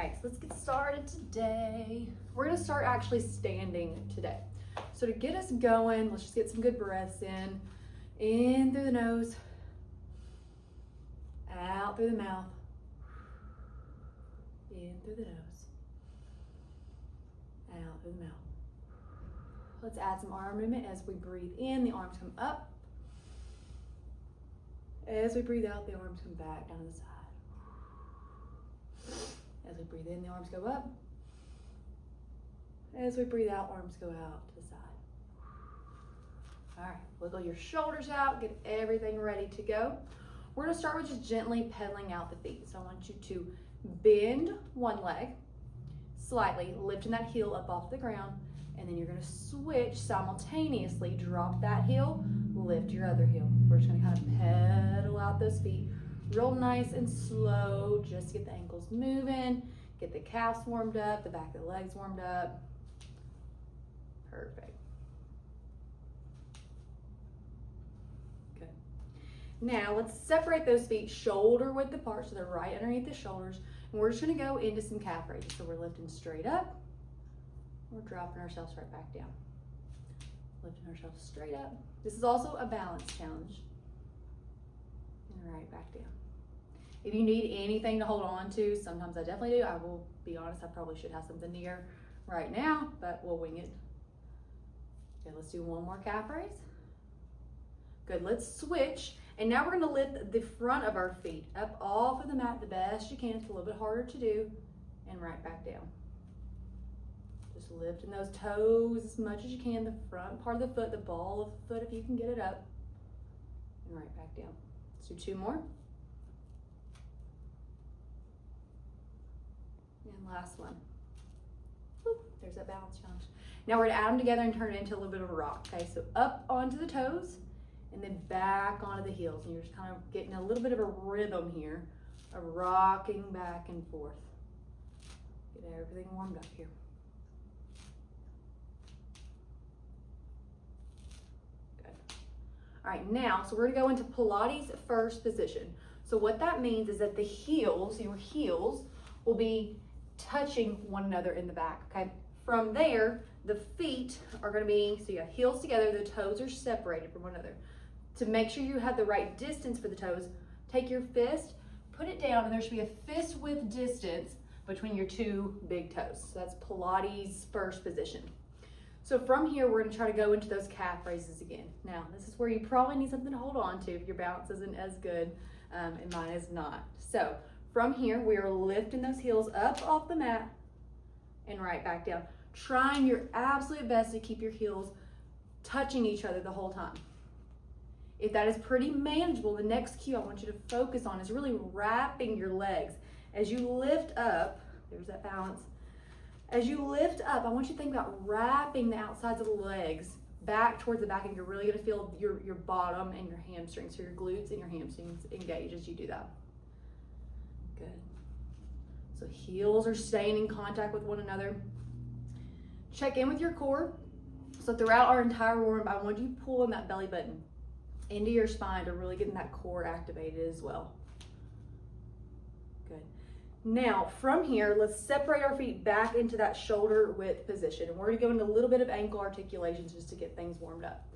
right, so let's get started today. We're gonna start actually standing today. So to get us going, let's just get some good breaths in through the nose, out through the mouth, in through the nose, out through the mouth. Let's add some arm movement as we breathe in, the arms come up. As we breathe out, the arms come back down to the side. As we breathe in, the arms go up. As we breathe out, arms go out to the side. All right, wiggle your shoulders out, get everything ready to go. We're gonna start with just gently pedaling out the feet. So I want you to bend one leg slightly, lifting that heel up off the ground, and then you're gonna switch simultaneously, drop that heel, lift your other heel. We're just gonna kind of pedal out those feet real nice and slow, just to get the ankles moving, get the calves warmed up, the back of the legs warmed up. Perfect. Good. Now let's separate those feet shoulder width apart so they're right underneath the shoulders. And we're just gonna go into some calf raises. So we're lifting straight up, we're dropping ourselves right back down. Lifting ourselves straight up. This is also a balance challenge. And right back down. If you need anything to hold on to, sometimes I definitely do. I will be honest, I probably should have something near right now, but we'll wing it. Okay, let's do one more calf raise. Good, let's switch. And now we're gonna lift the front of our feet up off of the mat the best you can. It's a little bit harder to do. And right back down. Just lifting those toes as much as you can, the front part of the foot, the ball of the foot if you can get it up. And right back down. Let's do two more. And last one. Woo, there's that balance challenge. Now we're gonna add them together and turn it into a little bit of a rock. Okay, so up onto the toes and then back onto the heels. And you're just kind of getting a little bit of a rhythm here of rocking back and forth. Get everything warmed up here. Good. All right, now, so we're gonna go into Pilates first position. So what that means is that the heels, your heels, will be touching one another in the back, okay? From there, the feet are gonna be, so you have heels together, the toes are separated from one another. To make sure you have the right distance for the toes, take your fist, put it down, and there should be a fist width distance between your two big toes. So that's Pilates first position. So from here, we're gonna try to go into those calf raises again. Now, this is where you probably need something to hold on to if your balance isn't as good, and mine is not. So from here, we are lifting those heels up off the mat and right back down. Trying your absolute best to keep your heels touching each other the whole time. If that is pretty manageable, the next cue I want you to focus on is really wrapping your legs. As you lift up, there's that balance. As you lift up, I want you to think about wrapping the outsides of the legs back towards the back, and you're really gonna feel your bottom and your hamstrings. So your glutes and your hamstrings engage as you do that. Good. So heels are staying in contact with one another. Check in with your core. So throughout our entire warm-up, I want you pulling that belly button into your spine to really get that core activated as well. Good. Now from here, let's separate our feet back into that shoulder width position. And we're gonna go into a little bit of ankle articulations just to get things warmed up.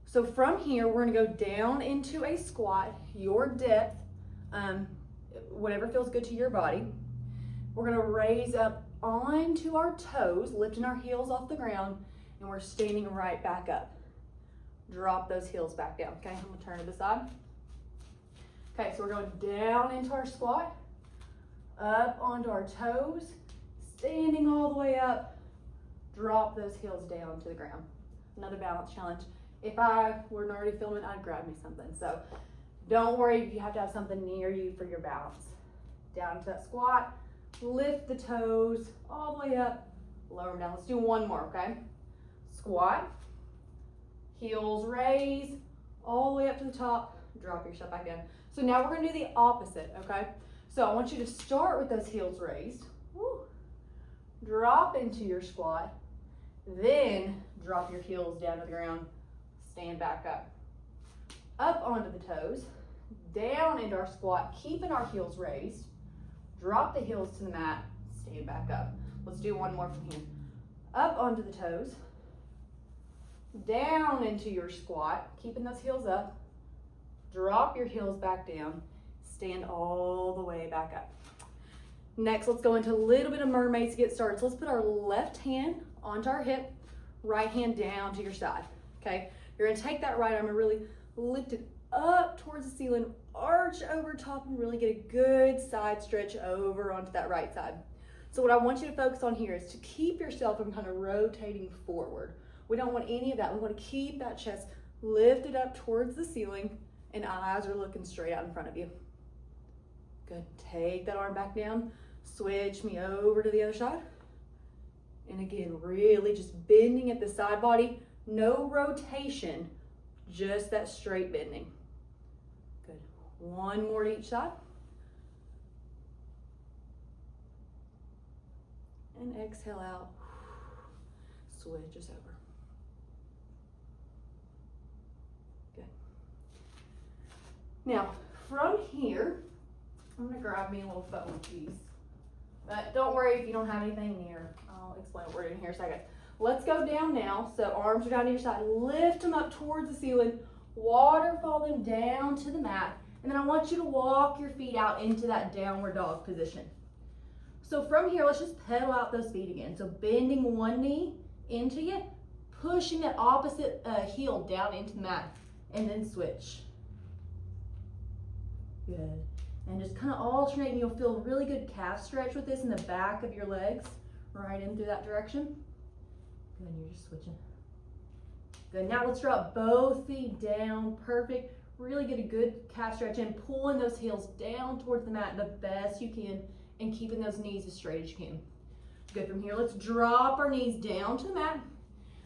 So from here, we're gonna go down into a squat, your depth, whatever feels good to your body. We're gonna raise up onto our toes, lifting our heels off the ground, and we're standing right back up. Drop those heels back down, okay? I'm gonna turn to the side. Okay, so we're going down into our squat, up onto our toes, standing all the way up, drop those heels down to the ground. Another balance challenge. If I were already filming, I'd grab me something. So don't worry if you have to have something near you for your balance. Down to that squat, lift the toes all the way up, lower them down. Let's do one more, okay? Squat, heels raise, all the way up to the top, drop yourself back down. So now we're gonna do the opposite, okay? So I want you to start with those heels raised, woo, drop into your squat, then drop your heels down to the ground, stand back up onto the toes, down into our squat, keeping our heels raised, drop the heels to the mat, stand back up. Let's do one more from here. Up onto the toes, down into your squat, keeping those heels up. Drop your heels back down, stand all the way back up. Next, let's go into a little bit of mermaids to get started. So let's put our left hand onto our hip, right hand down to your side, okay? You're gonna take that right arm and really lift it up towards the ceiling, arch over top, and really get a good side stretch over onto that right side. So what I want you to focus on here is to keep yourself from kind of rotating forward. We don't want any of that. We want to keep that chest lifted up towards the ceiling and eyes are looking straight out in front of you. Good. Take that arm back down. Switch me over to the other side. And again, really just bending at the side body. No rotation, just that straight bending. Good. One more to each side. And exhale out. Switch us over. Good. Now, from here, I'm gonna grab me a little foam piece. But don't worry if you don't have anything near. I'll explain what we're doing here in a second. Let's go down now. So arms are down to your side. Lift them up towards the ceiling. Waterfall them down to the mat. And then I want you to walk your feet out into that downward dog position. So from here, let's just pedal out those feet again. So bending one knee into you, pushing that opposite heel down into the mat, and then switch. Good. And just kind of alternating. You'll feel a really good calf stretch with this in the back of your legs, right in through that direction. Good, you're just switching. Good, now let's drop both feet down, perfect. Really get a good calf stretch in, pulling those heels down towards the mat the best you can, and keeping those knees as straight as you can. Good, from here, let's drop our knees down to the mat.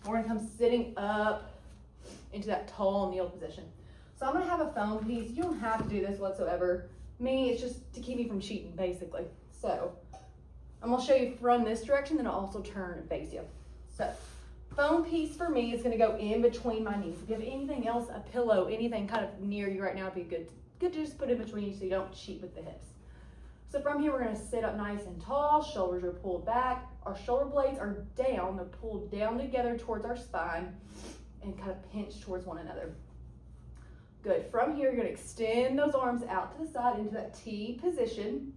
We're gonna come sitting up into that tall kneel position. So I'm gonna have a foam piece. You don't have to do this whatsoever. Me, it's just to keep me from cheating, basically. So I'm gonna show you from this direction, then I'll also turn and face you. So foam piece for me is gonna go in between my knees. If you have anything else, a pillow, anything kind of near you right now would be good to just put in between you so you don't cheat with the hips. So from here, we're gonna sit up nice and tall, shoulders are pulled back, our shoulder blades are down, they're pulled down together towards our spine and kind of pinch towards one another. Good, from here, you're gonna extend those arms out to the side into that T position,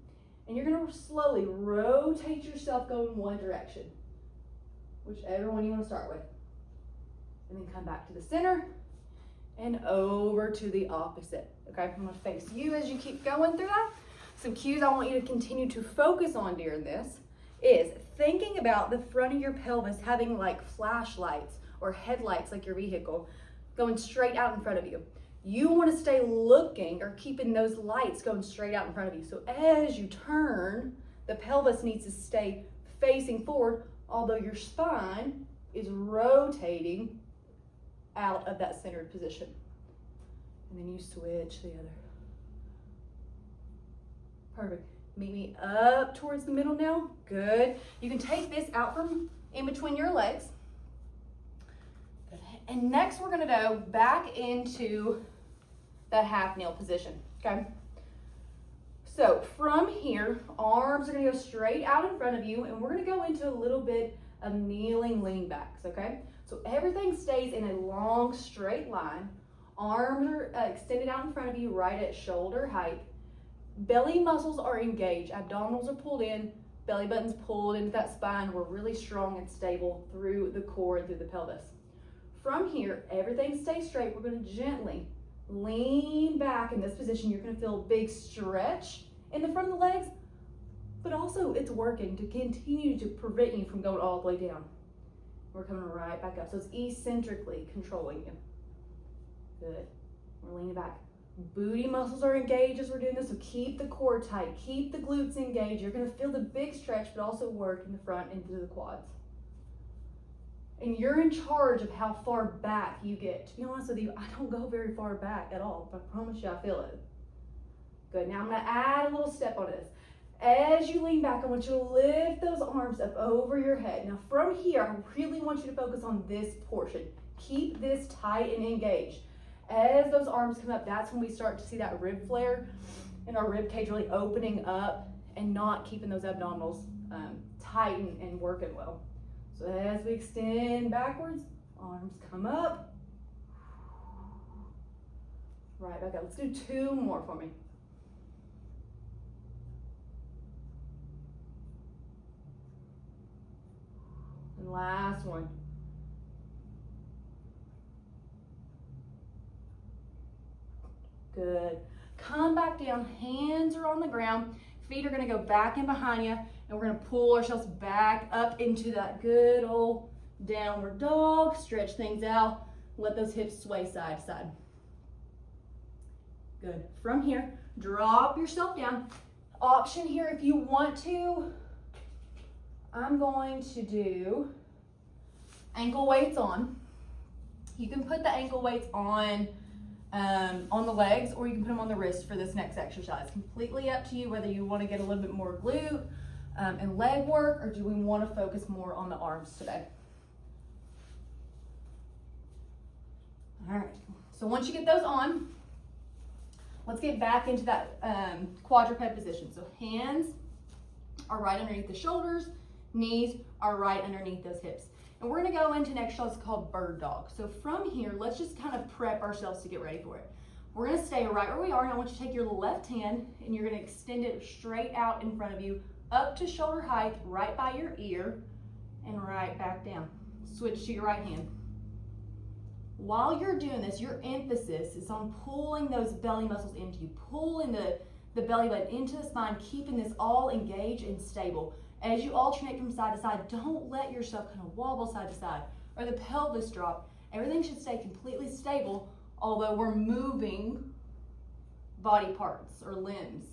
and you're gonna slowly rotate yourself going one direction, whichever one you wanna start with. And then come back to the center and over to the opposite, okay? I'm gonna face you as you keep going through that. Some cues I want you to continue to focus on during this is thinking about the front of your pelvis having like flashlights or headlights like your vehicle going straight out in front of you. You want to stay looking or keeping those lights going straight out in front of you. So as you turn, the pelvis needs to stay facing forward, although your spine is rotating out of that centered position. And then you switch the other. Perfect. Meet me up towards the middle now. Good. You can take this out from in between your legs. Good. And next we're gonna go back into that half kneel position, okay? So from here, arms are gonna go straight out in front of you, and we're gonna go into a little bit of kneeling lean backs, okay? So everything stays in a long straight line. Arms are extended out in front of you right at shoulder height. Belly muscles are engaged, abdominals are pulled in, belly button's pulled into that spine. We're really strong and stable through the core and through the pelvis. From here, everything stays straight. We're gonna gently lean back in this position. You're gonna feel a big stretch in the front of the legs, but also it's working to continue to prevent you from going all the way down. We're coming right back up. So it's eccentrically controlling you. Good. We're leaning back. Booty muscles are engaged as we're doing this, so keep the core tight, keep the glutes engaged. You're gonna feel the big stretch, but also work in the front into the quads. And you're in charge of how far back you get. To be honest with you, I don't go very far back at all, but I promise you I feel it. Good, now I'm gonna add a little step on this. As you lean back, I want you to lift those arms up over your head. Now from here, I really want you to focus on this portion. Keep this tight and engaged. As those arms come up, that's when we start to see that rib flare and our rib cage really opening up and not keeping those abdominals tight and working well. So as we extend backwards, arms come up. Right back up. Let's do 2 more for me. And last one. Good. Come back down, hands are on the ground, feet are gonna go back in behind you, and we're gonna pull ourselves back up into that good old downward dog. Stretch things out, let those hips sway side to side. Good. From here, drop yourself down. Option here if you want to, I'm going to do ankle weights on. You can put the ankle weights on the legs, or you can put them on the wrist for this next exercise. Completely up to you whether you want to get a little bit more glute and leg work, or do we want to focus more on the arms today? All right, so once you get those on, let's get back into that quadruped position. So hands are right underneath the shoulders, knees are right underneath those hips. And we're gonna go into an exercise called bird dog. So from here, let's just kind of prep ourselves to get ready for it. We're gonna stay right where we are, and I want you to take your left hand and you're gonna extend it straight out in front of you, up to shoulder height, right by your ear, and right back down. Switch to your right hand. While you're doing this, your emphasis is on pulling those belly muscles into you, pulling the belly button into the spine, keeping this all engaged and stable. As you alternate from side to side, don't let yourself kind of wobble side to side or the pelvis drop. Everything should stay completely stable, although we're moving body parts or limbs.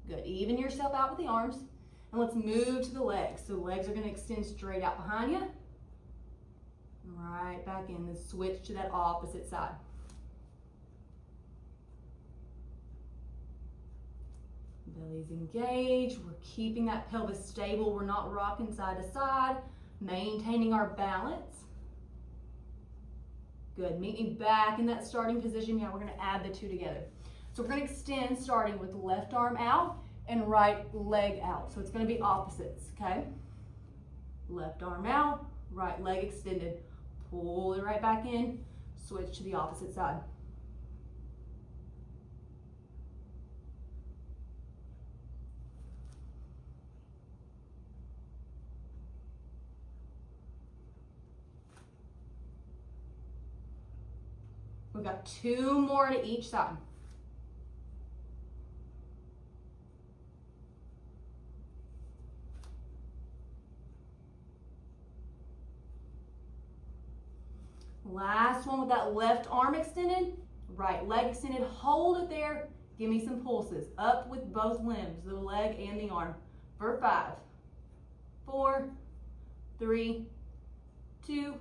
Good. Even yourself out with the arms. And let's move to the legs. So legs are going to extend straight out behind you. Right back in. Then switch to that opposite side. Belly's engaged. We're keeping that pelvis stable. We're not rocking side to side. Maintaining our balance. Good. Meet me back in that starting position. Now we're going to add the two together. So we're going to extend starting with left arm out and right leg out. So it's going to be opposites, okay? Left arm out, right leg extended. Pull it right back in. Switch to the opposite side. We've got 2 more to each side. Last one with that left arm extended, right leg extended. Hold it there. Give me some pulses. Up with both limbs, the leg and the arm. For 5, 4, 3, 2,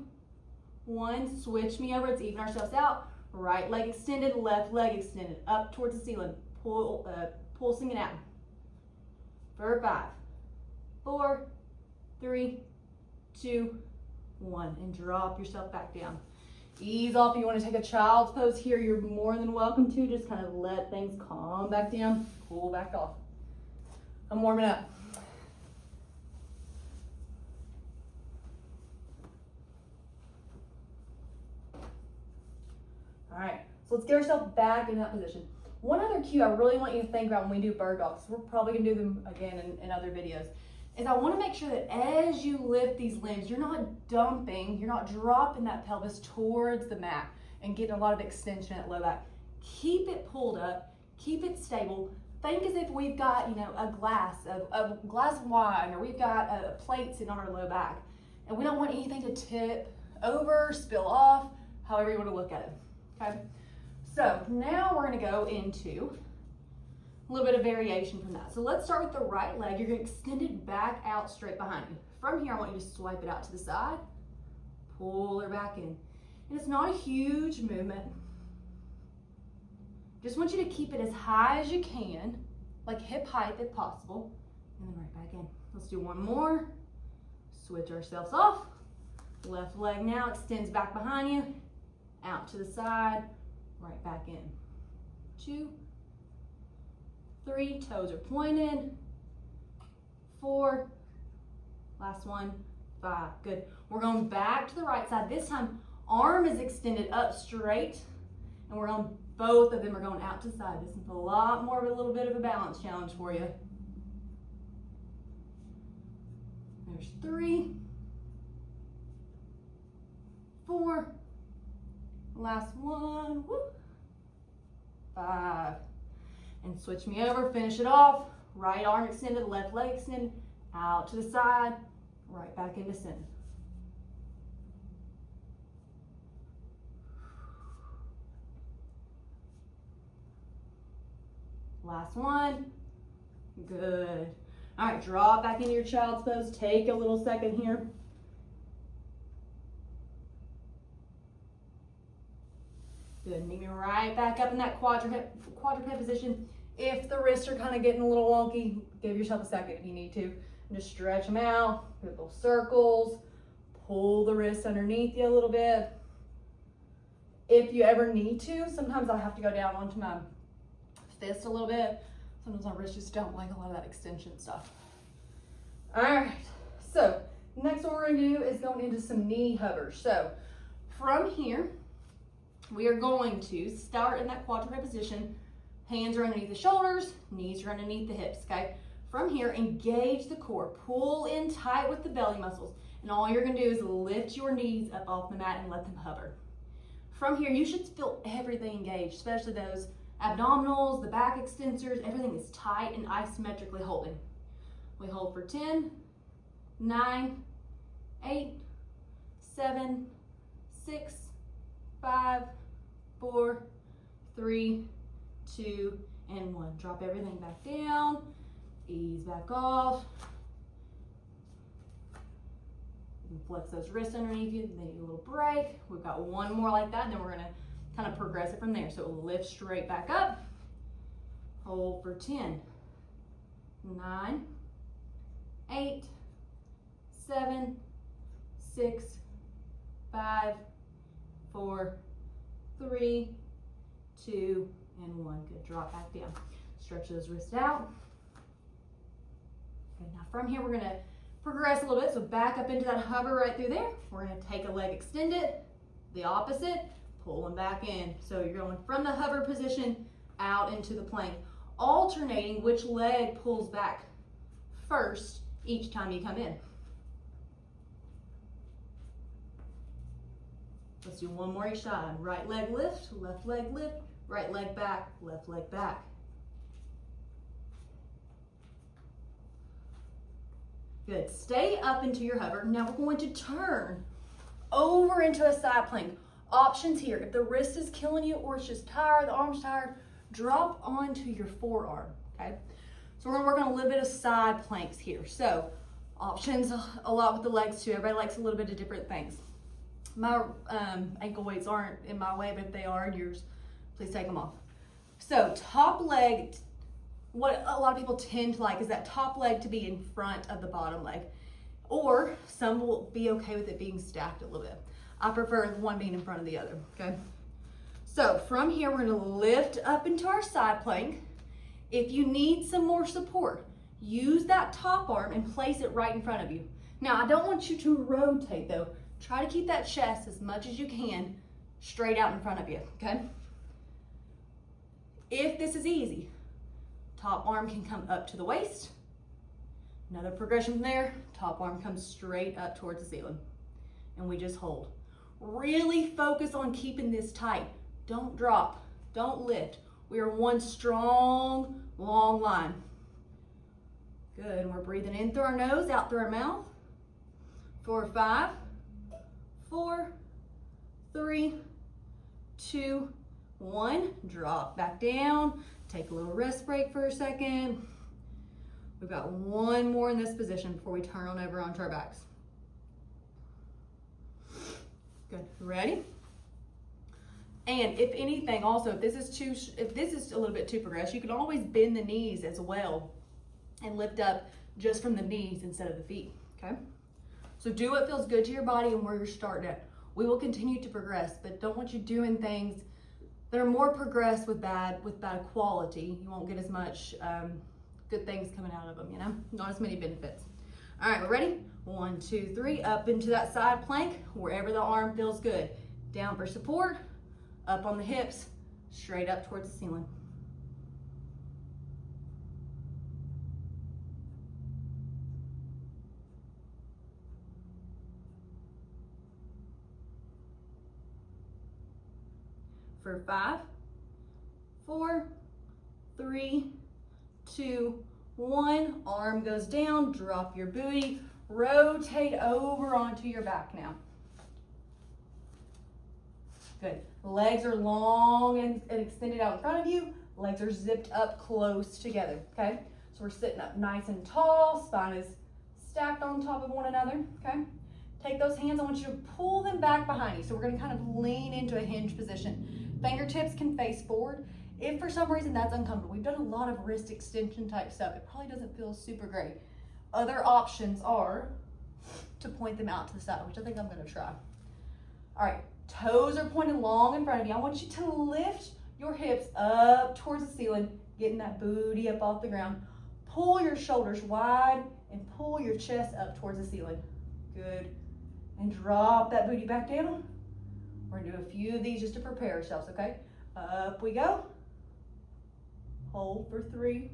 1. Switch me over. Let's even ourselves out. Right leg extended, left leg extended. Up towards the ceiling. Pulsing it out. For 5, 4, 3, 2, 1. And drop yourself back down. Ease off. If you want to take a child's pose here, you're more than welcome to. Just kind of let things calm back down. Pull back off. I'm warming up. All right, so let's get ourselves back in that position. One other cue I really want you to think about when we do bird dogs, we're probably gonna do them again in other videos, is I wanna make sure that as you lift these limbs, you're not dumping, you're not dropping that pelvis towards the mat and getting a lot of extension at low back. Keep it pulled up, keep it stable. Think as if we've got, a glass of wine, or we've got a plate sitting on our low back, and we don't want anything to tip over, spill off, however you wanna look at it. Okay, so now we're going to go into a little bit of variation from that. So let's start with the right leg. You're going to extend it back out straight behind you. From here, I want you to swipe it out to the side, pull her back in. And it's not a huge movement. Just want you to keep it as high as you can, like hip height if possible, and then right back in. Let's do one more. Switch ourselves off. Left leg now extends back behind you. Out to the side, right back in. 2, 3, toes are pointed. 4, last one, 5, good. We're going back to the right side. This time, arm is extended up straight, and we're going, both of them are going out to the side. This is a lot more of a little bit of a balance challenge for you. There's 3, 4, last one, whoop, 5. And switch me over, finish it off. Right arm extended, left leg extended, out to the side, right back into center. Last one, good. All right, drop back into your child's pose. Take a little second here. Good, meet me right back up in that quadruped position. If the wrists are kind of getting a little wonky, give yourself a second if you need to. And just stretch them out, do little circles, pull the wrists underneath you a little bit. If you ever need to, sometimes I have to go down onto my fist a little bit. Sometimes my wrists just don't like a lot of that extension stuff. All right, so next what we're gonna do is going into some knee hovers. So from here, we are going to start in that quadruped position. Hands are underneath the shoulders, knees are underneath the hips, okay? From here, engage the core. Pull in tight with the belly muscles. And all you're gonna do is lift your knees up off the mat and let them hover. From here, you should feel everything engaged, especially those abdominals, the back extensors, everything is tight and isometrically holding. We hold for 10, 9, 8, 7, 6, 5, 4, 3, 2, and 1. Drop everything back down, ease back off. You can flex those wrists underneath you, they need a little break. We've got one more like that, and then we're gonna kind of progress it from there. So lift straight back up, hold for 10, 9, 8, 7, 6, 5, 4, 3, 2, and 1. Good, drop back down. Stretch those wrists out. Okay, now from here, we're gonna progress a little bit. So back up into that hover right through there. We're gonna take a leg extended, the opposite, pull them back in. So you're going from the hover position out into the plank, alternating which leg pulls back first each time you come in. Let's do one more each side. Right leg lift, left leg lift, right leg back, left leg back. Good, stay up into your hover. Now we're going to turn over into a side plank. Options here, if the wrist is killing you or it's just tired, the arm's tired, drop onto your forearm, okay? So we're gonna work on a little bit of side planks here. So options a lot with the legs too. Everybody likes a little bit of different things. My ankle weights aren't in my way, but if they are yours, please take them off. So top leg, what a lot of people tend to like is that top leg to be in front of the bottom leg. Or some will be okay with it being stacked a little bit. I prefer one being in front of the other, okay? So from here, we're gonna lift up into our side plank. If you need some more support, use that top arm and place it right in front of you. Now, I don't want you to rotate though. Try to keep that chest as much as you can straight out in front of you, okay? If this is easy, top arm can come up to the waist. Another progression from there, top arm comes straight up towards the ceiling. And we just hold. Really focus on keeping this tight. Don't drop, don't lift. We are one strong, long line. Good, and we're breathing in through our nose, out through our mouth. 4, 5, 4, 3, 2, 1. Drop back down. Take a little rest break for a second. We've got one more in this position before we turn on over onto our backs. Good, ready? And if anything, also, if this is a little bit too progressed, you can always bend the knees as well and lift up just from the knees instead of the feet, okay? So do what feels good to your body and where you're starting at. We will continue to progress, but don't want you doing things that are more progressed with bad quality. You won't get as much good things coming out of them, you know? Not as many benefits. All right, we're ready? 1, 2, 3, up into that side plank, wherever the arm feels good. Down for support, up on the hips, straight up towards the ceiling. For 5, 4, 3, 2, 1. Arm goes down, drop your booty, rotate over onto your back now. Good. Legs are long and extended out in front of you. Legs are zipped up close together, okay? So we're sitting up nice and tall. Spine is stacked on top of one another, okay? Take those hands, I want you to pull them back behind you. So we're gonna kind of lean into a hinge position. Fingertips can face forward. If for some reason that's uncomfortable, we've done a lot of wrist extension type stuff. It probably doesn't feel super great. Other options are to point them out to the side, which I think I'm gonna try. All right, toes are pointed long in front of you. I want you to lift your hips up towards the ceiling, getting that booty up off the ground. Pull your shoulders wide and pull your chest up towards the ceiling. Good. And drop that booty back down. We're gonna do a few of these just to prepare ourselves, okay? Up we go. Hold for 3,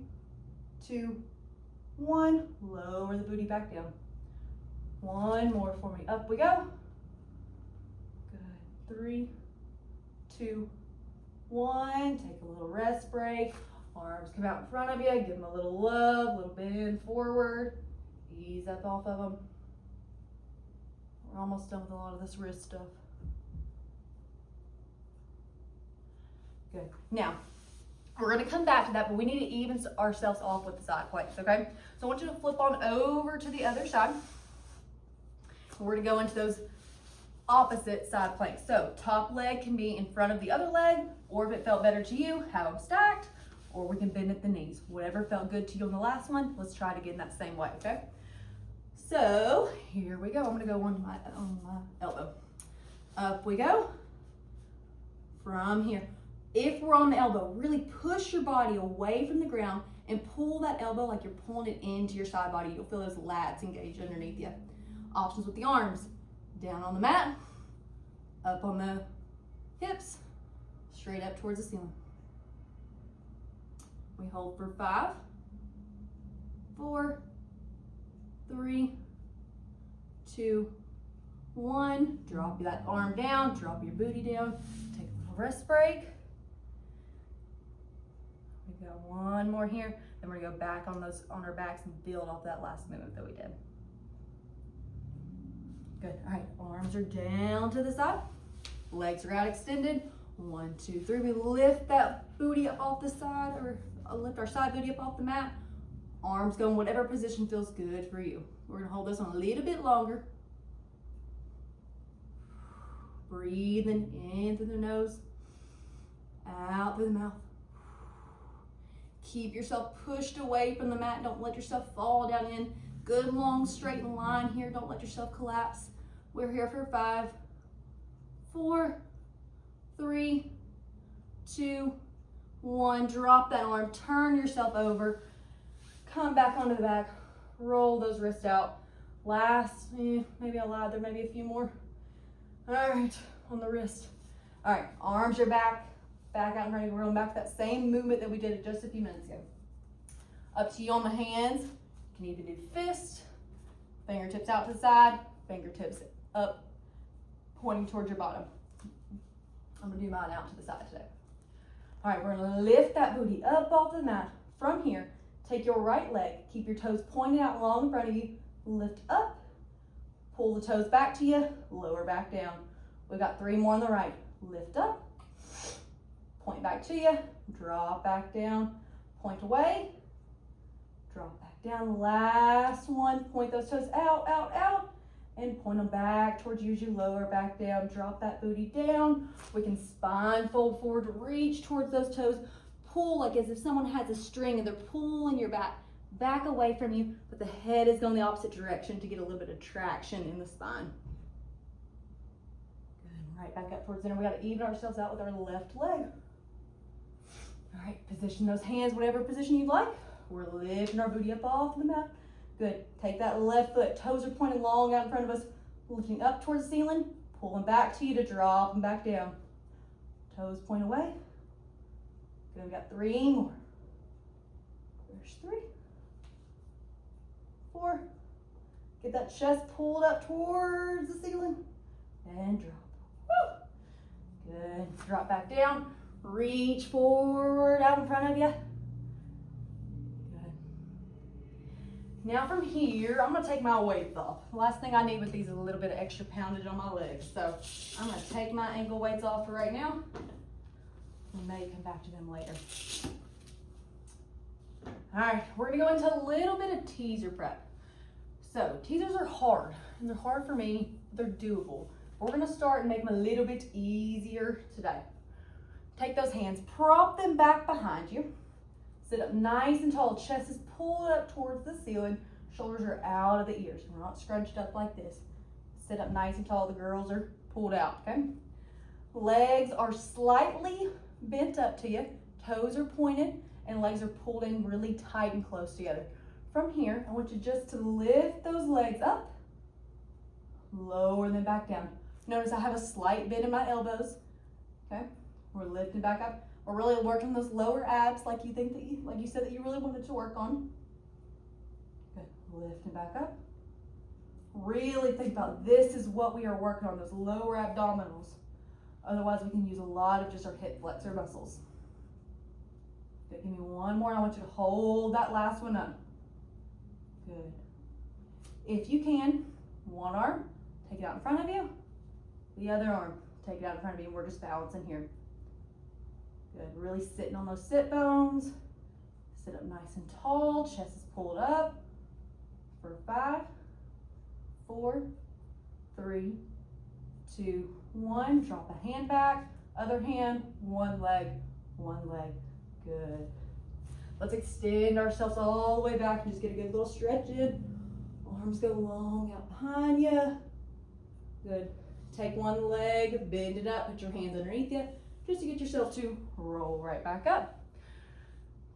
2, 1. Lower the booty back down. One more for me. Up we go. Good. 3, 2, 1. Take a little rest break. Arms come out in front of you. Give them a little love, a little bend forward. Ease up off of them. We're almost done with a lot of this wrist stuff. Good. Now, we're gonna come back to that, but we need to even ourselves off with the side planks, okay? So I want you to flip on over to the other side. We're gonna go into those opposite side planks. So top leg can be in front of the other leg, or if it felt better to you, have them stacked, or we can bend at the knees. Whatever felt good to you on the last one, let's try it again that same way, okay? So here we go. I'm gonna go on my elbow. Up we go. From here. If we're on the elbow, really push your body away from the ground and pull that elbow like you're pulling it into your side body. You'll feel those lats engaged underneath you. Options with the arms. Down on the mat, up on the hips, straight up towards the ceiling. We hold for 5, 4, 3, 2, 1. Drop that arm down, drop your booty down. Take a little rest break. We got one more here. Then we're gonna go back on our backs and build off that last movement that we did. Good. All right, arms are down to the side. Legs are out extended. 1, 2, 3. We lift that booty up off the side, or lift our side booty up off the mat. Arms go in whatever position feels good for you. We're gonna hold this one a little bit longer. Breathing in through the nose, out through the mouth. Keep yourself pushed away from the mat. Don't let yourself fall down in. Good long straight line here. Don't let yourself collapse. We're here for 5, 4, 3, 2, 1. Drop that arm. Turn yourself over. Come back onto the back. Roll those wrists out. Last, maybe I lied. There may be a few more. All right, on the wrist. All right, arms are back. Back out and ready. We're going back to that same movement that we did just a few minutes ago. Up to you on the hands. You can either do fist, fingertips out to the side, fingertips up, pointing towards your bottom. I'm gonna do mine out to the side today. All right, we're gonna lift that booty up off the mat. From here, take your right leg, keep your toes pointed out long in front of you, lift up, pull the toes back to you, lower back down. We've got 3 more on the right. Lift up, point back to you, drop back down, point away, drop back down. Last one, point those toes out, out, out, and point them back towards you as you lower back down. Drop that booty down. We can spine fold forward, reach towards those toes, pull like as if someone has a string and they're pulling your back away from you, but the head is going the opposite direction to get a little bit of traction in the spine. Good. right, back up towards center. We got to even ourselves out with our left leg. All right, position those hands, whatever position you like. We're lifting our booty up off the mat. Good. Take that left foot. Toes are pointed long out in front of us. Lifting up towards the ceiling. Pulling back to you to drop them back down. Toes point away. Good. We got 3 more. There's 3. 4. Get that chest pulled up towards the ceiling. And drop. Woo. Good. Drop back down. Reach forward out in front of you. Good. Now from here, I'm going to take my weights off. The last thing I need with these is a little bit of extra poundage on my legs. So I'm going to take my ankle weights off for right now. We may come back to them later. All right, we're going to go into a little bit of teaser prep. So teasers are hard, and they're hard for me. They're doable. We're going to start and make them a little bit easier today. Take those hands, prop them back behind you. Sit up nice and tall. Chest is pulled up towards the ceiling. Shoulders are out of the ears. We're not scrunched up like this. Sit up nice and tall. The girls are pulled out, okay? Legs are slightly bent up to you. Toes are pointed and legs are pulled in really tight and close together. From here, I want you just to lift those legs up, lower them back down. Notice I have a slight bend in my elbows, okay? We're lifting back up. We're really working those lower abs like you said that you really wanted to work on. Good. Lifting back up. Really think about this is what we are working on, those lower abdominals. Otherwise, we can use a lot of just our hip flexor muscles. Good. Give me one more. I want you to hold that last one up. Good. If you can, one arm, take it out in front of you. The other arm, take it out in front of you. We're just balancing here. Good, really sitting on those sit bones. Sit up nice and tall, chest is pulled up. For 5, 4, 3, 2, 1. Drop a hand back, other hand, one leg. Good. Let's extend ourselves all the way back and just get a good little stretch in. Arms go long out behind you. Good. Take one leg, bend it up, put your hands underneath you, just to get yourself to roll right back up.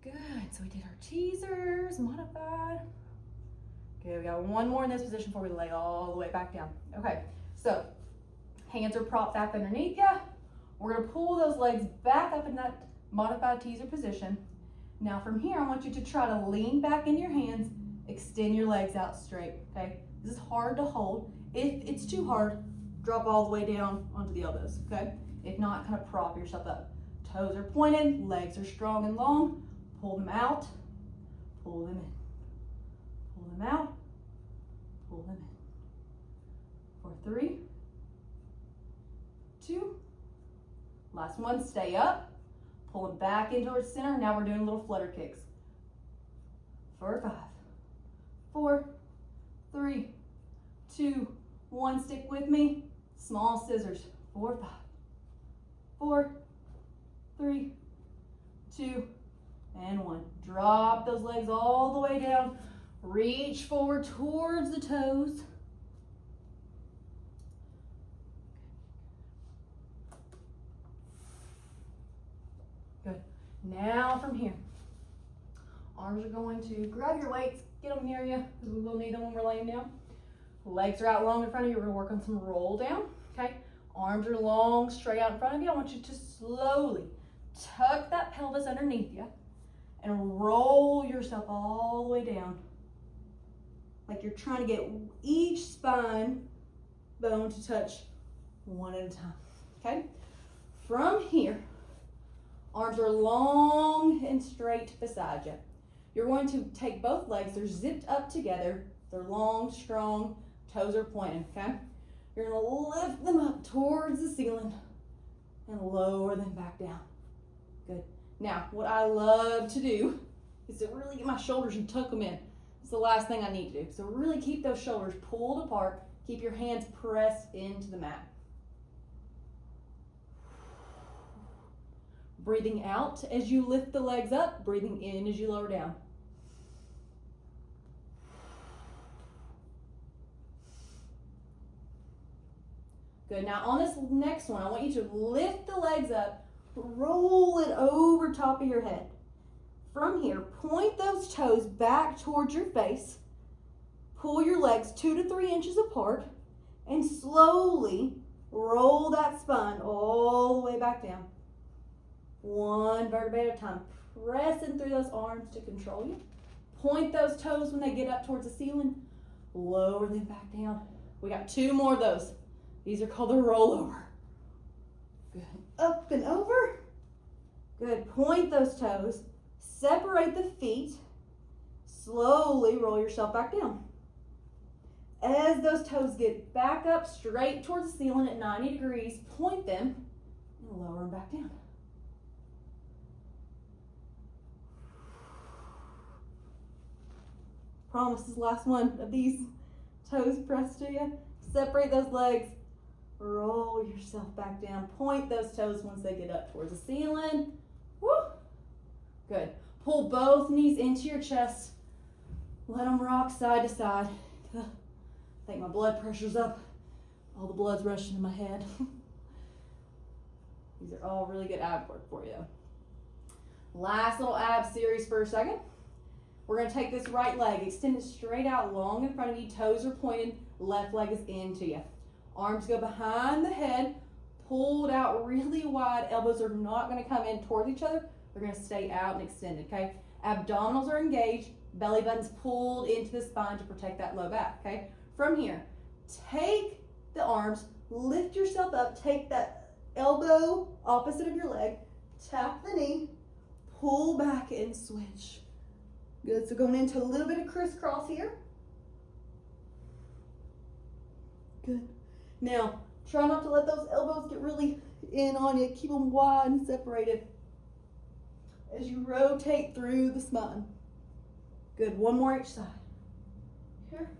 Good, so we did our teasers, modified. Okay, we got one more in this position before we lay all the way back down. Okay, so hands are propped back underneath you. We're gonna pull those legs back up in that modified teaser position. Now from here, I want you to try to lean back in your hands, extend your legs out straight, okay? This is hard to hold. If it's too hard, drop all the way down onto the elbows, okay? If not, kind of prop yourself up. Toes are pointed, legs are strong and long. Pull them out, pull them in. Pull them out, pull them in. For 3, 2. Last one, stay up. Pull them back into our center. Now we're doing little flutter kicks. For 5, 4, 3, 2, 1. Stick with me. Small scissors. 4, 5, 4, 3, 2, and 1. Drop those legs all the way down. Reach forward towards the toes. Good. Now from here, arms are going to grab your weights, get them near you, because we will need them when we're laying down. Legs are out long in front of you. We're going to work on some roll down, okay? Arms are long, straight out in front of you. I want you to slowly tuck that pelvis underneath you and roll yourself all the way down. Like you're trying to get each spine bone to touch one at a time, okay? From here, arms are long and straight beside you. You're going to take both legs, they're zipped up together, they're long, strong, toes are pointed, okay? You're gonna lift them up towards the ceiling and lower them back down. Good. Now, what I love to do is to really get my shoulders and tuck them in. It's the last thing I need to do. So really keep those shoulders pulled apart. Keep your hands pressed into the mat. Breathing out as you lift the legs up, breathing in as you lower down. Good. Now on this next one, I want you to lift the legs up, roll it over top of your head. From here, point those toes back towards your face. Pull your legs 2 to 3 inches apart and slowly roll that spine all the way back down. One vertebrae at a time. Pressing through those arms to control you. Point those toes when they get up towards the ceiling. Lower them back down. We got 2 more of those. These are called the rollover. Good. Up and over. Good. Point those toes. Separate the feet. Slowly roll yourself back down. As those toes get back up straight towards the ceiling at 90 degrees, point them and lower them back down. Promise this last one of these toes pressed to you. Separate those legs. Roll yourself back down. Point those toes once they get up towards the ceiling. Woo! Good. Pull both knees into your chest. Let them rock side to side. I think my blood pressure's up. All the blood's rushing to my head. These are all really good ab work for you. Last little ab series for a second. We're going to take this right leg, extend it straight out long in front of you. Toes are pointed. Left leg is into you. Arms go behind the head, pulled out really wide. Elbows are not going to come in towards each other. They're going to stay out and extended, okay? Abdominals are engaged. Belly button's pulled into the spine to protect that low back, okay? From here, take the arms, lift yourself up, take that elbow opposite of your leg, tap the knee, pull back and switch. Good, so going into a little bit of crisscross here. Good. Now, try not to let those elbows get really in on you. Keep them wide and separated as you rotate through the spine. Good, one more each side. Here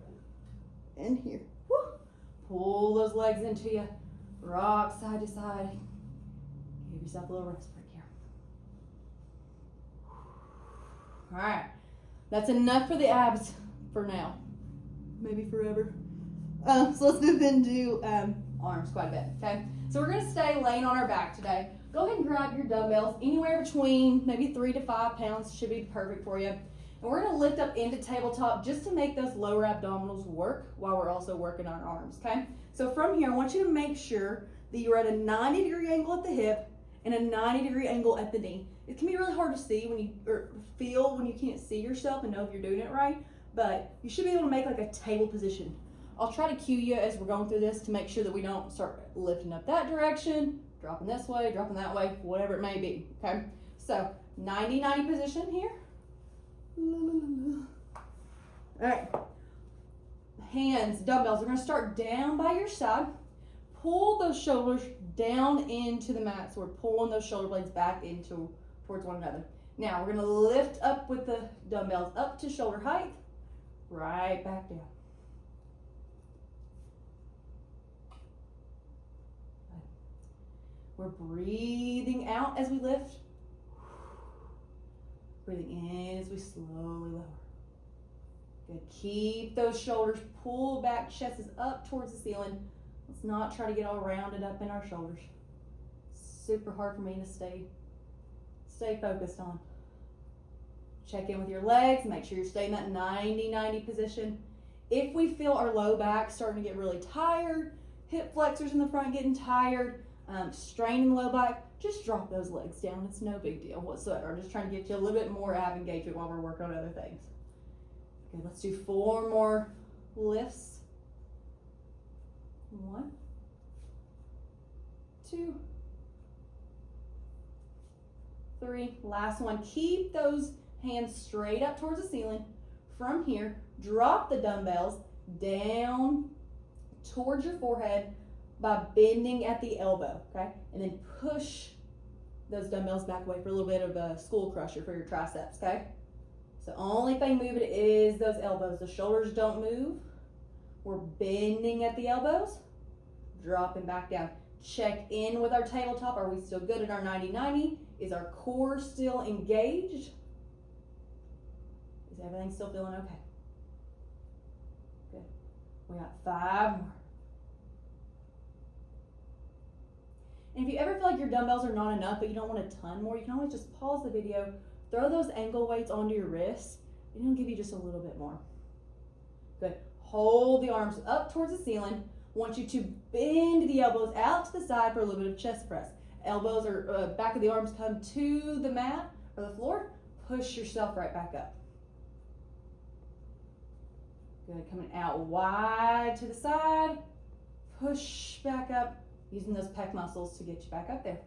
and here. Woo. Pull those legs into you. Rock side to side. Give yourself a little rest break here. All right, that's enough for the abs for now. Maybe forever. So let's move into arms quite a bit, okay? So we're gonna stay laying on our back today. Go ahead and grab your dumbbells, anywhere between maybe 3 to 5 pounds should be perfect for you. And we're gonna lift up into tabletop just to make those lower abdominals work while we're also working on our arms, okay? So from here, I want you to make sure that you're at a 90-degree angle at the hip and a 90-degree angle at the knee. It can be really hard to see when you, or feel when you can't see yourself and know if you're doing it right, but you should be able to make like a table position. I'll try to cue you as we're going through this to make sure that we don't start lifting up that direction, dropping this way, dropping that way, whatever it may be, okay? So 90-90 position here. All right, hands, dumbbells, we're gonna start down by your side. Pull those shoulders down into the mat. So we're pulling those shoulder blades back into towards one another. Now we're gonna lift up with the dumbbells up to shoulder height, right back down. We're breathing out as we lift. Breathing in as we slowly lower. Good. Keep those shoulders pulled back, chest is up towards the ceiling. Let's not try to get all rounded up in our shoulders. Super hard for me to stay focused on. Check in with your legs. Make sure you're staying in that 90-90 position. If we feel our low back starting to get really tired, hip flexors in the front getting tired, straining the low back, just drop those legs down. It's no big deal whatsoever. I'm just trying to get you a little bit more ab engagement while we're working on other things. Okay, let's do 4 more lifts. 1, 2, 3. Last one. Keep those hands straight up towards the ceiling. From here, drop the dumbbells down towards your forehead by bending at the elbow, okay? And then push those dumbbells back away for a little bit of a skull crusher for your triceps, okay? So only thing moving is those elbows. The shoulders don't move. We're bending at the elbows, dropping back down. Check in with our tabletop. Are we still good at our 90-90? Is our core still engaged? Is everything still feeling okay? Good. We got 5 more. And if you ever feel like your dumbbells are not enough, but you don't want a ton more, you can always just pause the video, throw those ankle weights onto your wrists, and it'll give you just a little bit more. Good. Hold the arms up towards the ceiling. Want you to bend the elbows out to the side for a little bit of chest press. Elbows or back of the arms come to the mat or the floor. Push yourself right back up. Good. Coming out wide to the side. Push back up, using those pec muscles to get you back up there.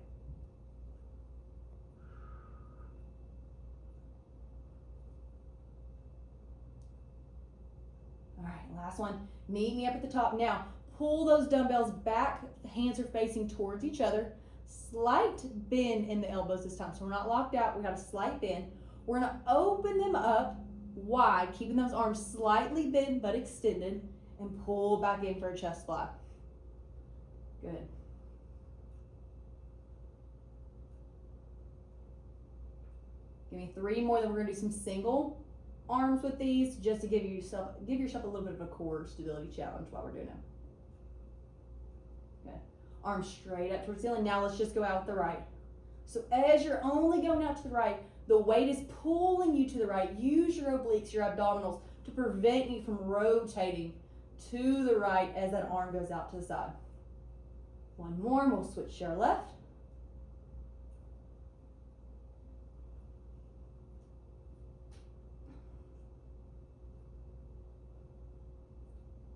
All right, last one. Meet me up at the top. Now, pull those dumbbells back. Hands are facing towards each other. Slight bend in the elbows this time. So we're not locked out. We got a slight bend. We're going to open them up wide, keeping those arms slightly bent but extended, and pull back in for a chest fly. Good. Give me 3 more, then we're going to do some single arms with these just to give yourself a little bit of a core stability challenge while we're doing it. Okay. Arms straight up towards the ceiling. Now let's just go out with the right. So as you're only going out to the right, the weight is pulling you to the right. Use your obliques, your abdominals, to prevent you from rotating to the right as that arm goes out to the side. 1 more, and we'll switch to our left.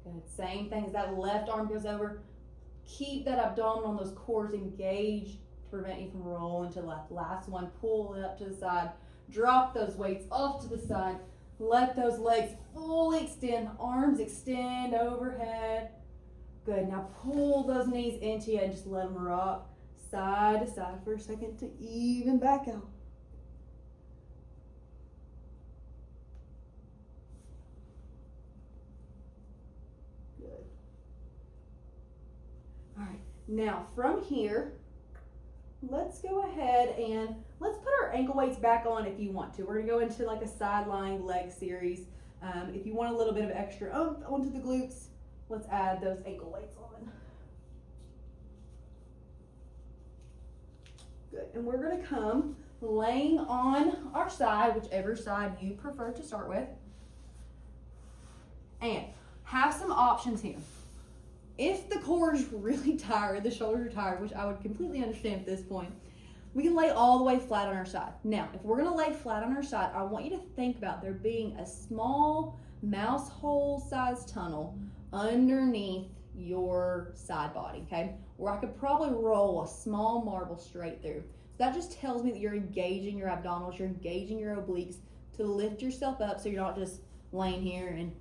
Good. Same thing as that left arm goes over. Keep that abdominal and those cores engaged to prevent you from rolling to the left. Last one, pull it up to the side. Drop those weights off to the side. Let those legs fully extend. Arms extend overhead. Good. Now pull those knees into you and just let them rock side to side for a second to even back out. Good. All right. Now from here, let's go ahead and let's put our ankle weights back on if you want to. We're going to go into like a sideline leg series. If you want a little bit of extra onto the glutes, let's add those ankle weights on. Good. And we're going to come laying on our side, whichever side you prefer to start with. And have some options here. If the core is really tired, the shoulders are tired, which I would completely understand at this point, we can lay all the way flat on our side. Now, if we're gonna lay flat on our side, I want you to think about there being a small mouse hole sized tunnel underneath your side body, okay? Where I could probably roll a small marble straight through. So that just tells me that you're engaging your abdominals, you're engaging your obliques to lift yourself up so you're not just laying here and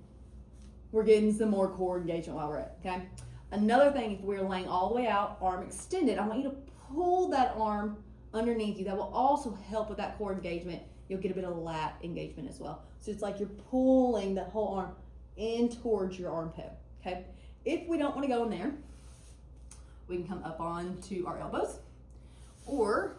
we're getting some more core engagement while we're at it, okay? Another thing, if we're laying all the way out, arm extended, I want you to pull that arm underneath you. That will also help with that core engagement. You'll get a bit of lat engagement as well. So it's like you're pulling that whole arm in towards your armpit, okay? If we don't want to go in there, we can come up onto our elbows or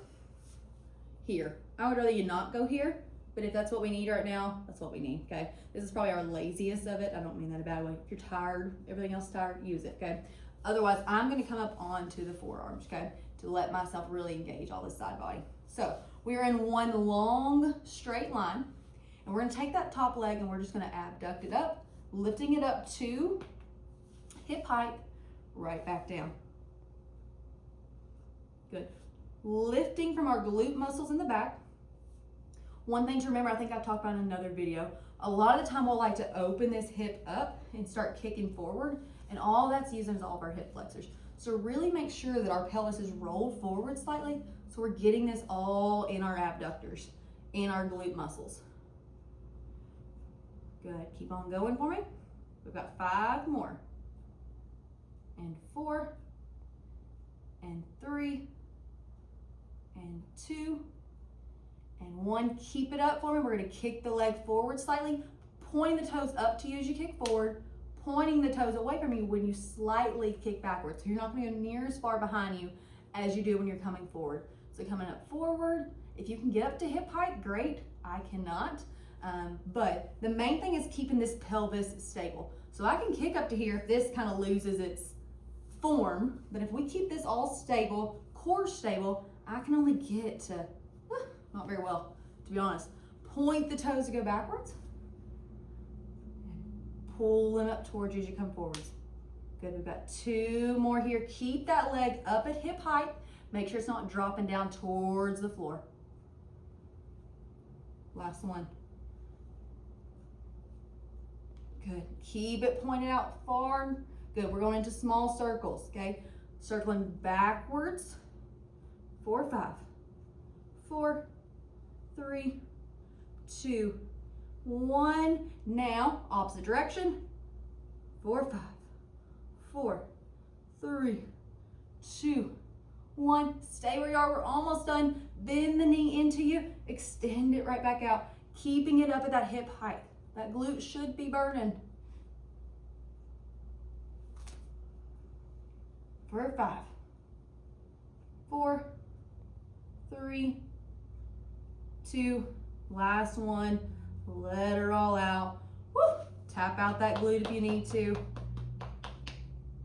here. I would rather you not go here, but if that's what we need right now, that's what we need, okay? This is probably our laziest of it. I don't mean that in a bad way. If you're tired, everything else is tired, use it, okay? Otherwise, I'm gonna come up onto the forearms, okay? To let myself really engage all this side body. So we're in one long straight line, and we're gonna take that top leg and we're just gonna abduct it up, lifting it up to hip height, right back down. Good. Lifting from our glute muscles in the back. One thing to remember, I think I talked about in another video, a lot of the time we'll like to open this hip up and start kicking forward, and all that's using is all of our hip flexors. So really make sure that our pelvis is rolled forward slightly, so we're getting this all in our abductors, in our glute muscles. Good, keep on going for me. We've got 5 more. And 4, and 3, and 2, and 1. Keep it up for me. We're gonna kick the leg forward slightly, pointing the toes up to you as you kick forward, pointing the toes away from you when you slightly kick backwards. So you're not gonna go near as far behind you as you do when you're coming forward. So coming up forward, if you can get up to hip height, great. I cannot. But the main thing is keeping this pelvis stable. So I can kick up to here if this kind of loses its form, but if we keep this all stable, core stable, I can only get to, not very well, to be honest. Point the toes to go backwards. Pull them up towards you as you come forwards. Good, we've got 2 more here. Keep that leg up at hip height. Make sure it's not dropping down towards the floor. Last one. Good, keep it pointed out far. Good, we're going into small circles, okay? Circling backwards. 4, 5, 4, 3, 2, 1. Now, opposite direction. 4, 5, 4, 3, 2, 1. Stay where you are, we're almost done. Bend the knee into you, extend it right back out, keeping it up at that hip height. That glute should be burning. 4, 5, 4, 3, 2, last one. Let her all out. Woo! Tap out that glute if you need to.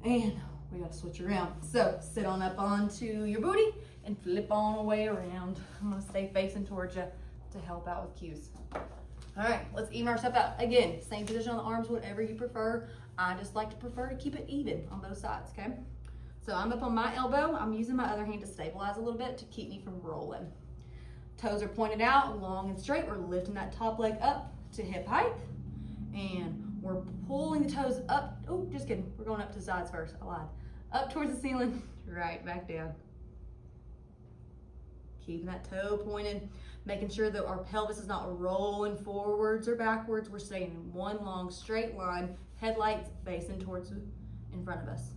And we gotta switch around. So sit on up onto your booty and flip on away around. I'm gonna stay facing towards you to help out with cues. All right, let's even ourselves out. Again, same position on the arms, whatever you prefer. I just like to prefer to keep it even on both sides, okay? So I'm up on my elbow. I'm using my other hand to stabilize a little bit to keep me from rolling. Toes are pointed out, long and straight. We're lifting that top leg up to hip height. And we're pulling the toes up. Oh, just kidding. We're going up to the sides first. I lied. Up towards the ceiling, right back down. Keeping that toe pointed, making sure that our pelvis is not rolling forwards or backwards. We're staying in one long straight line, headlights facing towards in front of us.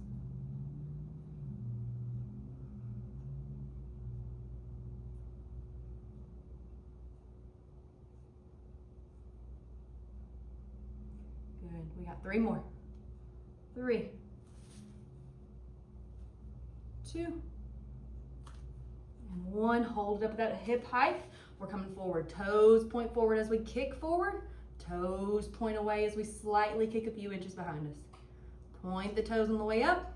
Good, we got 3 more. 3, 2, and 1. Hold it up at that hip height. We're coming forward. Toes point forward as we kick forward. Toes point away as we slightly kick a few inches behind us. Point the toes on the way up,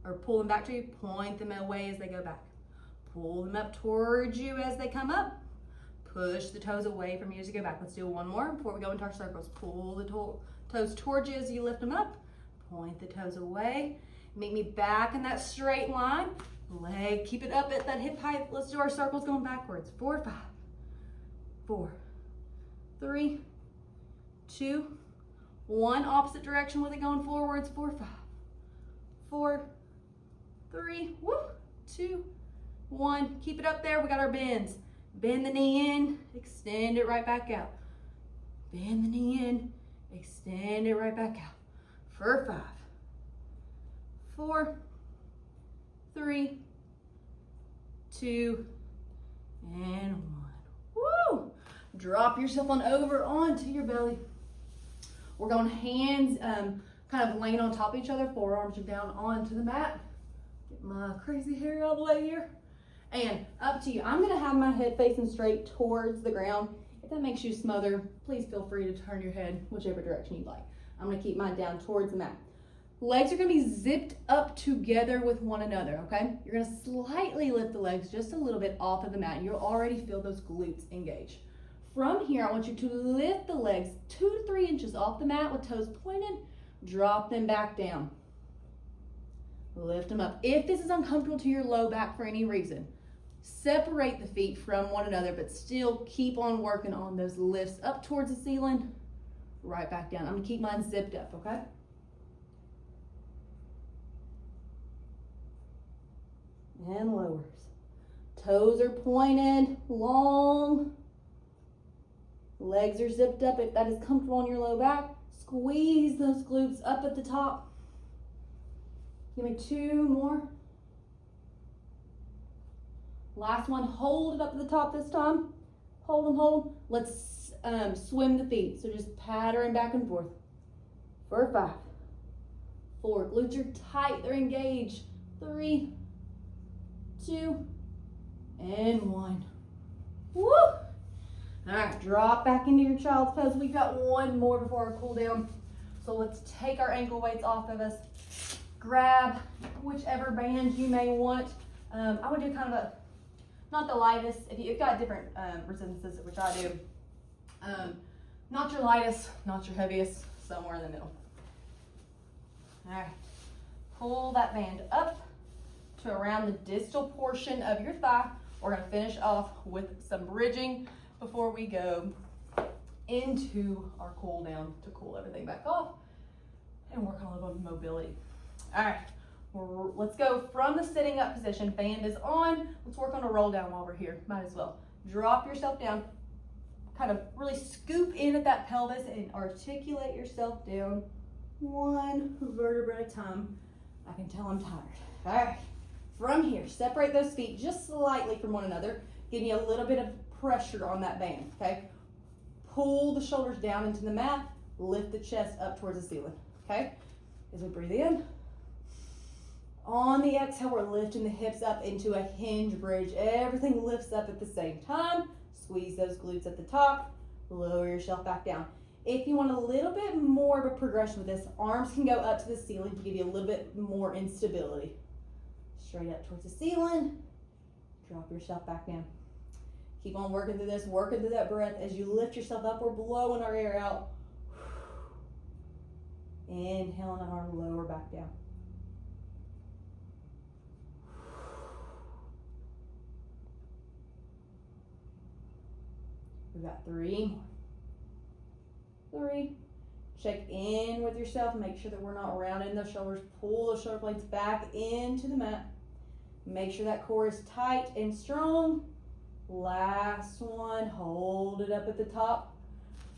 or pull them back to you. Point them away as they go back. Pull them up towards you as they come up. Push the toes away from you as you go back. Let's do 1 more before we go into our circles. Pull the toes towards you as you lift them up. Point the toes away. Meet me back in that straight line. Leg, keep it up at that hip height. Let's do our circles going backwards. 4, 5, 4, 3, 2, 1. Opposite direction with it going forwards. 4, 5, 4, 3, 2, 1. Keep it up there. We got our bends. Bend the knee in, extend it right back out. Bend the knee in, extend it right back out. For 5, 4, 3, 2, and 1. Woo! Drop yourself on over onto your belly. We're going hands kind of laying on top of each other, forearms are down onto the mat. Get my crazy hair out of the way here. And up to you. I'm gonna have my head facing straight towards the ground. If that makes you smother, please feel free to turn your head whichever direction you like. I'm gonna keep mine down towards the mat. Legs are gonna be zipped up together with one another, okay? You're gonna slightly lift the legs just a little bit off of the mat. You'll already feel those glutes engage. From here, I want you to lift the legs 2 to 3 inches off the mat with toes pointed, drop them back down. Lift them up. If this is uncomfortable to your low back for any reason, separate the feet from one another, but still keep on working on those lifts up towards the ceiling, right back down. I'm gonna keep mine zipped up, okay? And lowers. Toes are pointed, long. Legs are zipped up. If that is comfortable on your low back, squeeze those glutes up at the top. Give me 2 more. Last one, hold it up at the top this time. Hold them, hold them. Let's swim the feet. So just pattern back and forth. For 5, 4, glutes are tight, they're engaged. 3, 2, and 1. Woo! All right, drop back into your child's pose. We've got 1 more before our cool down. So let's take our ankle weights off of us. Grab whichever band you may want. I would do kind of a, not the lightest, if you've got different resistances, which I do, not your lightest, not your heaviest, somewhere in the middle. All right, pull that band up to around the distal portion of your thigh. We're gonna finish off with some bridging before we go into our cool down to cool everything back off and work on a little bit of mobility. All right, let's go from the sitting up position. Band is on. Let's work on a roll down while we're here. Might as well. Drop yourself down. Kind of really scoop in at that pelvis and articulate yourself down one vertebra at a time. I can tell I'm tired. All right, from here, separate those feet just slightly from one another. Give me a little bit of pressure on that band, okay? Pull the shoulders down into the mat. Lift the chest up towards the ceiling, okay? As we breathe in. On the exhale, we're lifting the hips up into a hinge bridge. Everything lifts up at the same time. Squeeze those glutes at the top. Lower yourself back down. If you want a little bit more of a progression with this, arms can go up to the ceiling to give you a little bit more instability. Straight up towards the ceiling. Drop yourself back down. Keep on working through this, working through that breath. As you lift yourself up, we're blowing our air out. Inhaling our lower back down. We've got 3 more. 3. Check in with yourself. Make sure that we're not rounding those shoulders. Pull those shoulder blades back into the mat. Make sure that core is tight and strong. Last one. Hold it up at the top.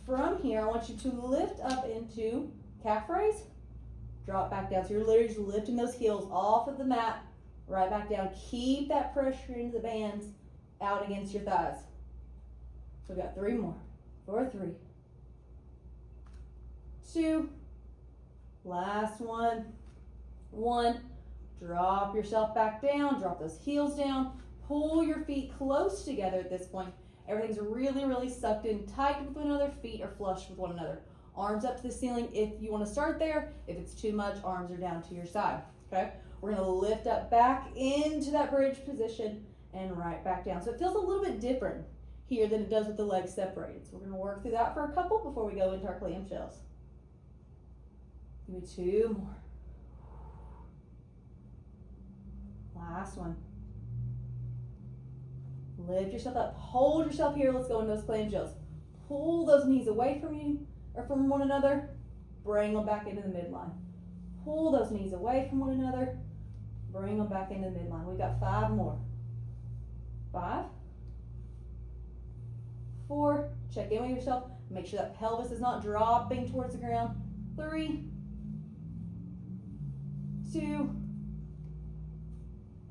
From here, I want you to lift up into calf raise. Drop back down. So you're literally just lifting those heels off of the mat. Right back down. Keep that pressure into the bands out against your thighs. So we've got 3 more. 4, 3, 2. Last one. 1. Drop yourself back down. Drop those heels down. Pull your feet close together at this point. Everything's really, really sucked in tight with one another. Feet are flush with one another. Arms up to the ceiling if you want to start there. If it's too much, arms are down to your side. Okay? We're going to lift up back into that bridge position and right back down. So it feels a little bit different here than it does with the legs separated. So we're going to work through that for a couple before we go into our clamshells. Give me 2 more. Last one. Lift yourself up. Hold yourself here. Let's go into those clamshells. Pull those knees away from you or from one another. Bring them back into the midline. Pull those knees away from one another. Bring them back into the midline. We've got 5 more. 5. 4. Check in with yourself. Make sure that pelvis is not dropping towards the ground. 3, 2,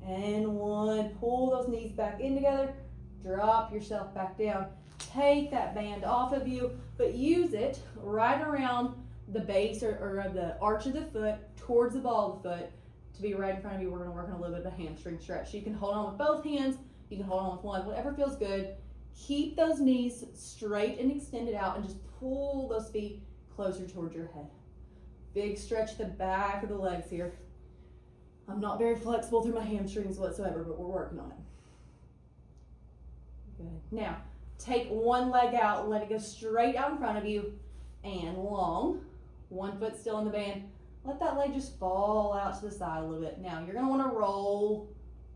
and 1. Pull those knees back in together. Drop yourself back down. Take that band off of you, but use it right around the base or the arch of the foot towards the ball of the foot to be right in front of you. We're going to work on a little bit of a hamstring stretch. You can hold on with both hands. You can hold on with one, whatever feels good. Keep those knees straight and extended out and just pull those feet closer towards your head. Big stretch at the back of the legs here. I'm not very flexible through my hamstrings whatsoever, but we're working on it. Good. Now, take one leg out, let it go straight out in front of you and long. One foot still in the band. Let that leg just fall out to the side a little bit. Now, you're going to want to roll.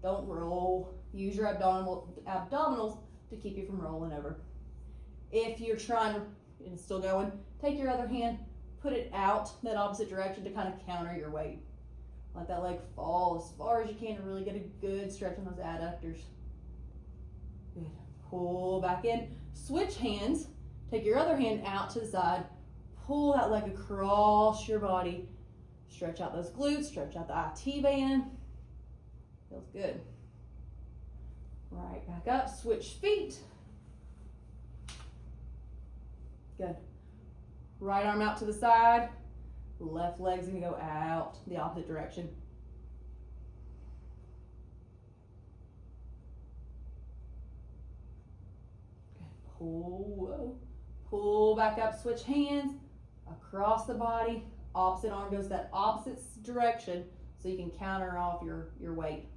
Don't roll. Use your abdominals to keep you from rolling over. If you're trying and it's still going, take your other hand, put it out that opposite direction to kind of counter your weight. Let that leg fall as far as you can to really get a good stretch on those adductors. Good. Pull back in. Switch hands. Take your other hand out to the side. Pull that leg across your body. Stretch out those glutes. Stretch out the IT band. Feels good. Right back up. Switch feet. Good. Right arm out to the side. Left leg's gonna go out the opposite direction. Good. Pull back up, switch hands across the body. Opposite arm goes that opposite direction so you can counter off your weight.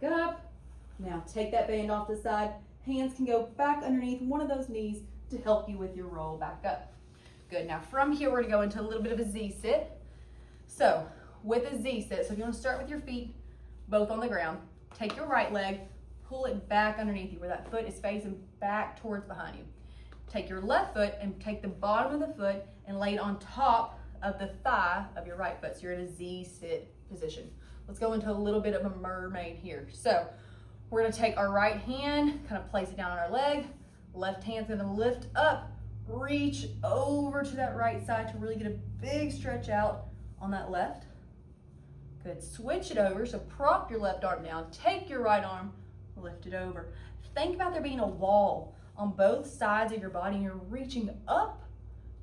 up. Now take that band off the side. Hands can go back underneath one of those knees to help you with your roll back up. Good, now from here, we're gonna go into a little bit of a Z-sit. So with a Z-sit, so if you wanna start with your feet both on the ground, take your right leg, pull it back underneath you where that foot is facing back towards behind you. Take your left foot and take the bottom of the foot and lay it on top of the thigh of your right foot. So you're in a Z-sit position. Let's go into a little bit of a mermaid here. So we're gonna take our right hand, kind of place it down on our leg. Left hand's gonna lift up, reach over to that right side to really get a big stretch out on that left. Good, switch it over. So prop your left arm down, take your right arm, lift it over. Think about there being a wall on both sides of your body and you're reaching up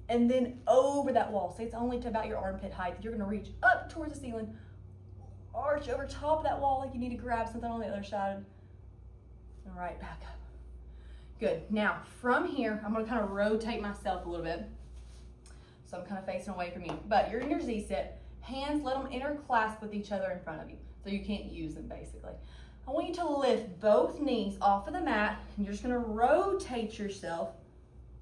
and then over that wall. Say it's only to about your armpit height. You're gonna reach up towards the ceiling, arch over top of that wall like you need to grab something on the other side, and right back up. Good, now from here, I'm gonna kind of rotate myself a little bit. So I'm kind of facing away from you, but you're in your Z-sit. Hands, let them interclasp with each other in front of you. So you can't use them basically. I want you to lift both knees off of the mat and you're just gonna rotate yourself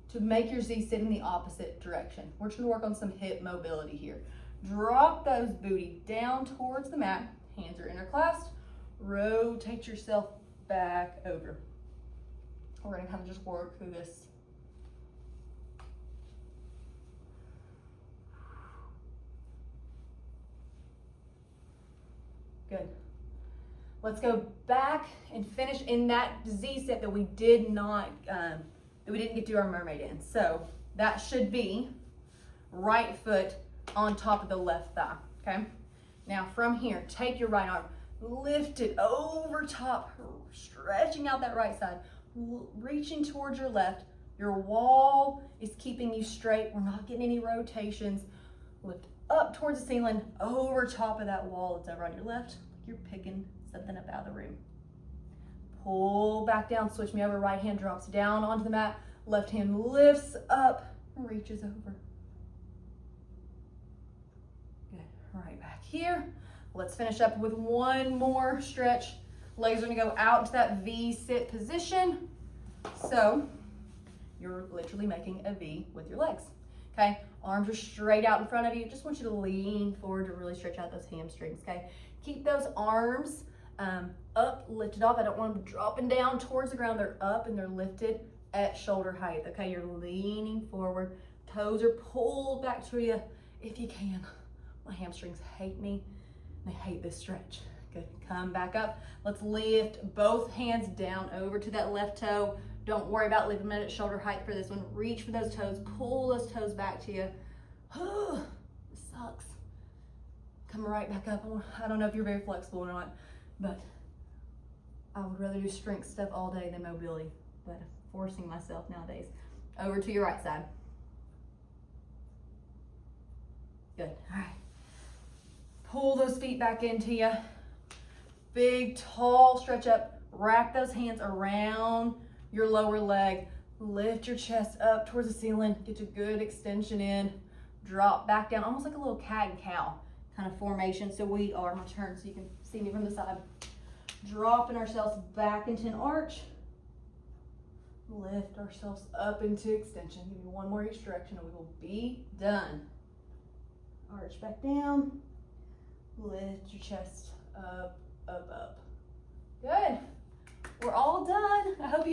to make your Z-sit in the opposite direction. We're just gonna work on some hip mobility here. Drop those booty down towards the mat. Hands are interclasped. Rotate yourself back over. We're gonna kind of just work through this. Good. Let's go back and finish in that Z-sit that we did not, that we didn't get to our mermaid in. So that should be right foot on top of the left thigh, okay? Now from here, take your right arm, lift it over top, stretching out that right side, reaching towards your left. Your wall is keeping you straight. We're not getting any rotations. Lift up towards the ceiling, over top of that wall that's over on your left. You're picking something up out of the room. Pull back down, switch me over. Right hand drops down onto the mat. Left hand lifts up, reaches over. Good, right back here. Let's finish up with one more stretch. Legs are gonna go out into that V-sit position. So you're literally making a V with your legs, okay? Arms are straight out in front of you. Just want you to lean forward to really stretch out those hamstrings, okay? Keep those arms up, lifted off. I don't want them dropping down towards the ground. They're up and they're lifted at shoulder height, okay? You're leaning forward. Toes are pulled back to you if you can. My hamstrings hate me. They hate this stretch. Good, come back up. Let's lift both hands down over to that left toe. Don't worry about leaving them at shoulder height for this one. Reach for those toes, pull those toes back to you. This sucks. Come right back up. I don't know if you're very flexible or not, but I would rather do strength stuff all day than mobility, but I'm forcing myself nowadays. Over to your right side. Good, all right. Pull those feet back into you. Big, tall stretch up. Wrap those hands around your lower leg. Lift your chest up towards the ceiling. Get a good extension in. Drop back down, almost like a little cat and cow kind of formation. So we are, my turn so you can see me from the side. Dropping ourselves back into an arch. Lift ourselves up into extension. Give me one more each direction and we will be done. Arch back down. Lift your chest up, up, up. Good. We're all done. I hope you